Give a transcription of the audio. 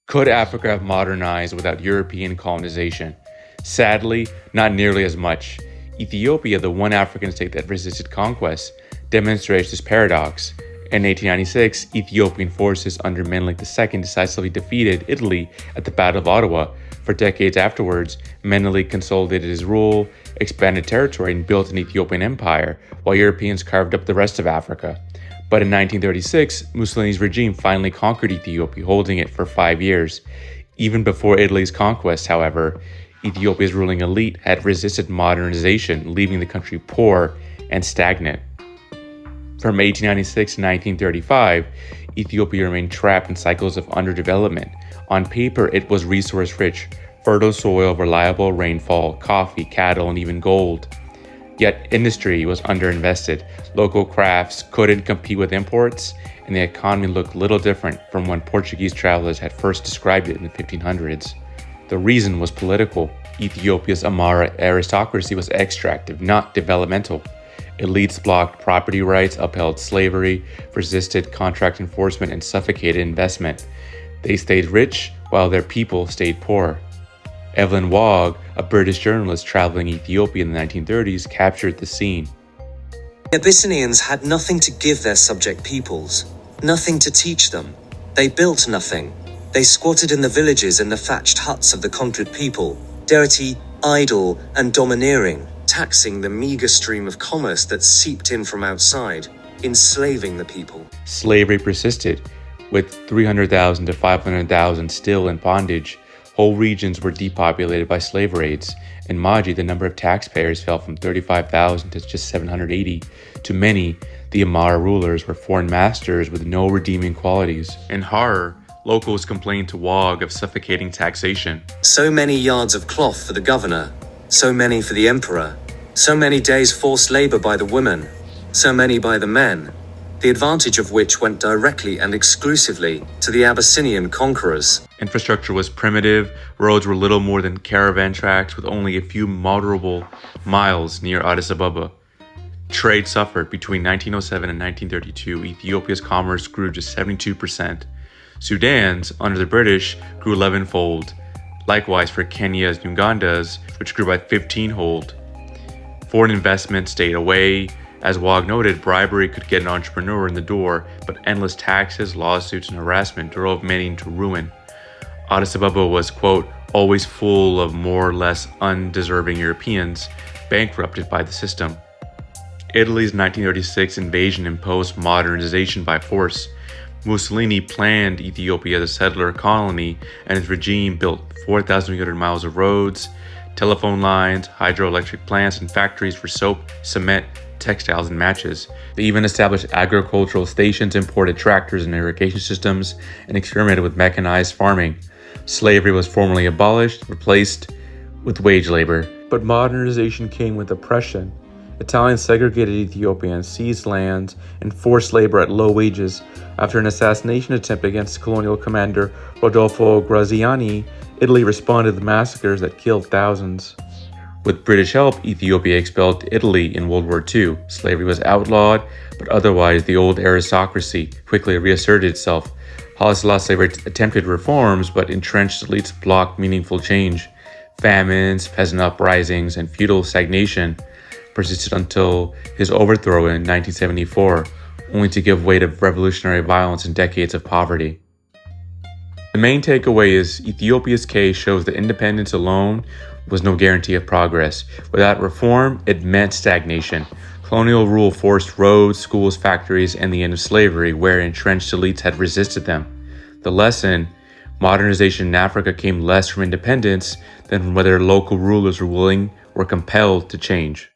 Could Africa have modernized without European colonization? Sadly, not nearly as much. Ethiopia, the one African state that resisted conquest, demonstrates this paradox. In 1896, Ethiopian forces under Menelik II decisively defeated Italy at the Battle of Adowa. For decades afterwards, Menelik consolidated his rule, expanded territory, and built an Ethiopian empire, while Europeans carved up the rest of Africa. But in 1936, Mussolini's regime finally conquered Ethiopia, holding it for 5 years. Even before Italy's conquest, however, Ethiopia's ruling elite had resisted modernization, leaving the country poor and stagnant. From 1896 to 1935, Ethiopia remained trapped in cycles of underdevelopment. On paper, it was resource-rich, fertile soil, reliable rainfall, coffee, cattle, and even gold. Yet industry was underinvested, local crafts couldn't compete with imports, and the economy looked little different from when Portuguese travelers had first described it in the 1500s. The reason was political. Ethiopia's Amara aristocracy was extractive, not developmental. Elites blocked property rights, upheld slavery, resisted contract enforcement, and suffocated investment. They stayed rich while their people stayed poor. Evelyn Waugh, a British journalist traveling Ethiopia in the 1930s, captured the scene. The Abyssinians had nothing to give their subject peoples, nothing to teach them. They built nothing. They squatted in the villages and the thatched huts of the conquered people, dirty, idle, and domineering, taxing the meager stream of commerce that seeped in from outside, enslaving the people. Slavery persisted, with 300,000 to 500,000 still in bondage. Whole regions were depopulated by slave raids. In Maji, the number of taxpayers fell from 35,000 to just 780. To many, the Amara rulers were foreign masters with no redeeming qualities. In horror, locals complained to Waugh of suffocating taxation. So many yards of cloth for the governor, so many for the emperor, so many days forced labor by the women, so many by the men, the advantage of which went directly and exclusively to the Abyssinian conquerors. Infrastructure was primitive, roads were little more than caravan tracks with only a few motorable miles near Addis Ababa. Trade suffered. Between 1907 and 1932, Ethiopia's commerce grew just 72%. Sudan's, under the British, grew 11-fold. Likewise for Kenya's and Uganda's, which grew by 15-fold. Foreign investment stayed away. As Waugh noted, bribery could get an entrepreneur in the door, but endless taxes, lawsuits, and harassment drove many into ruin. Addis Ababa was, quote, always full of more or less undeserving Europeans, bankrupted by the system. Italy's 1936 invasion imposed modernization by force. Mussolini planned Ethiopia as a settler colony, and his regime built 4,300 miles of roads, telephone lines, hydroelectric plants, and factories for soap, cement, textiles, and matches. They even established agricultural stations, imported tractors and irrigation systems, and experimented with mechanized farming. Slavery was formally abolished, replaced with wage labor. But modernization came with oppression. Italians segregated Ethiopians, seized lands, and forced labor at low wages. After an assassination attempt against colonial commander Rodolfo Graziani, Italy responded to the massacres that killed thousands. With British help, Ethiopia expelled Italy in World War II. Slavery was outlawed, but otherwise the old aristocracy quickly reasserted itself. Haile Selassie attempted reforms, but entrenched elites blocked meaningful change. Famines, peasant uprisings, and feudal stagnation persisted until his overthrow in 1974, only to give way to revolutionary violence and decades of poverty. The main takeaway is Ethiopia's case shows that independence alone was no guarantee of progress. Without reform, it meant stagnation. Colonial rule forced roads, schools, factories, and the end of slavery, where entrenched elites had resisted them. The lesson: modernization in Africa came less from independence than from whether local rulers were willing or compelled to change.